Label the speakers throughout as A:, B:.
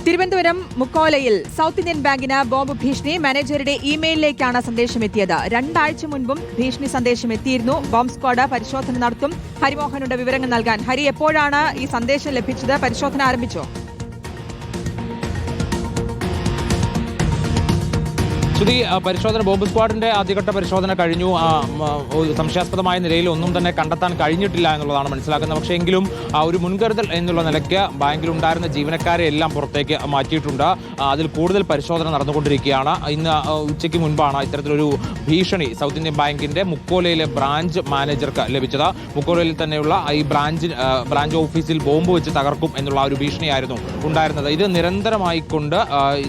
A: Thiruvananthapuram മുക്കോലയിൽ south Indian ബാങ്കിന് bomb ഭീഷണി. മാനേജറുടെ ഇമെയിലിലേക്കാണ് സന്ദേശം എത്തിയത്. 2 ആഴ്ച മുൻപും ഭീഷണി സന്ദേശം എത്തിയിരുന്നു. ബോംബ് സ്ക്വാഡ് പരിശോധന നടത്തും. ഹരിമോഹനുണ്ട് വിവരങ്ങൾ നൽകാൻ. ഹരി, എപ്പോഴാണ് ഈ സന്ദേശം ലഭിച്ചത്? പരിശോധന ആരംഭിച്ചോ?
B: ശ്രുതി, പരിശോധന ബോംബ് സ്ക്വാഡിന്റെ ആദ്യഘട്ട പരിശോധന കഴിഞ്ഞു. സംശയാസ്പദമായ നിലയിൽ ഒന്നും തന്നെ കണ്ടെത്താൻ കഴിഞ്ഞിട്ടില്ല എന്നുള്ളതാണ് മനസ്സിലാക്കുന്നത്. പക്ഷേ എങ്കിലും ഒരു മുൻകരുതൽ എന്നുള്ള നിലയ്ക്ക് ബാങ്കിലുണ്ടായിരുന്ന ജീവനക്കാരെ എല്ലാം പുറത്തേക്ക് മാറ്റിയിട്ടുണ്ട്. അതിൽ കൂടുതൽ പരിശോധന നടന്നുകൊണ്ടിരിക്കുകയാണ്. ഇന്ന് ഉച്ചയ്ക്ക് മുൻപാണ് ഇത്തരത്തിലൊരു ഭീഷണി സൗത്ത് ഇന്ത്യൻ ബാങ്കിന്റെ മുക്കോലയിലെ ബ്രാഞ്ച് മാനേജർക്ക് ലഭിച്ചത്. മുക്കോലയിൽ തന്നെയുള്ള ഈ ബ്രാഞ്ച് ഓഫീസിൽ ബോംബ് വെച്ച് തകർക്കും എന്നുള്ള ഒരു ഭീഷണിയായിരുന്നു ഉണ്ടായിരുന്നത്. ഇത് നിരന്തരമായിക്കൊണ്ട്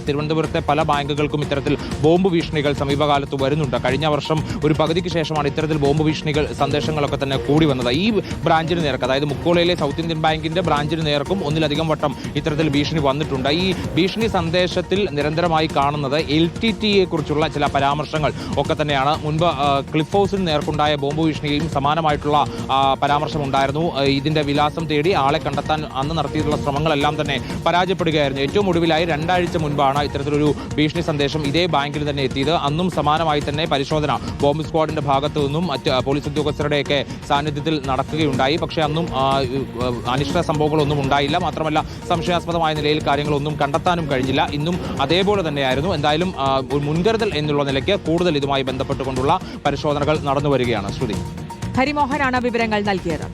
B: തിരുവനന്തപുരത്തെ പല ബാങ്കുകൾക്കും ഇത്തരത്തിൽ ബോംബ് ഭീഷണികൾ സമീപകാലത്ത് വരുന്നുണ്ട്. കഴിഞ്ഞ വർഷം ഒരു പകുതിക്ക് ശേഷമാണ് ഇത്തരത്തിൽ ബോംബ് ഭീഷണികൾ സന്ദേശങ്ങളൊക്കെ തന്നെ കൂടി വന്നത്. ഈ ബ്രാഞ്ചിന് നേർക്ക്, അതായത് മുക്കോളയിലെ സൗത്ത് ഇന്ത്യൻ ബാങ്കിന്റെ ബ്രാഞ്ചിന് നേർക്കും ഒന്നിലധികം വട്ടം ഇത്തരത്തിൽ ഭീഷണി വന്നിട്ടുണ്ട്. ഈ ഭീഷണി സന്ദേശത്തിൽ നിരന്തരമായി കാണുന്നത് LTTE കുറിച്ചുള്ള ചില പരാമർശങ്ങൾ ഒക്കെ തന്നെയാണ്. മുൻപ് ക്ലിഫ് ഹൗസിന് നേർക്കുണ്ടായ ബോംബ് ഭീഷണിയും സമാനമായിട്ടുള്ള പരാമർശം ഉണ്ടായിരുന്നു. ഇതിന്റെ വിലാസം തേടി ആളെ കണ്ടെത്താൻ അന്ന് നടത്തിയിട്ടുള്ള ശ്രമങ്ങളെല്ലാം തന്നെ പരാജയപ്പെടുകയായിരുന്നു. ഏറ്റവും ഒടുവിലായി 2 ആഴ്ച മുൻപാണ് ഇത്തരത്തിലൊരു ഭീഷണി സന്ദേശം ഇതേ ബാങ്കിൽ തന്നെ എത്തിയത്. അന്നും സമാനമായി തന്നെ പരിശോധന ബോംബ് സ്ക്വാഡിന്റെ ഭാഗത്തു നിന്നും മറ്റ് പോലീസ് ഉദ്യോഗസ്ഥരുടെയൊക്കെ സാന്നിധ്യത്തിൽ നടക്കുകയുണ്ടായി. പക്ഷേ അന്നും അനിഷ്ട സംഭവങ്ങളൊന്നും ഉണ്ടായില്ല. മാത്രമല്ല സംശയാസ്പദമായ നിലയിൽ കാര്യങ്ങളൊന്നും കണ്ടെത്താനും കഴിഞ്ഞില്ല. ഇന്നും അതേപോലെ തന്നെയായിരുന്നു. എന്തായാലും മുൻകരുതൽ എന്നുള്ള നിലയ്ക്ക് കൂടുതൽ ഇതുമായി ബന്ധപ്പെട്ടുകൊണ്ടുള്ള പരിശോധനകൾ നടന്നു വരികയാണ്. ശ്രുതി,
A: ഹരിമോഹനാണ് വിവരങ്ങൾ നൽകിയത്.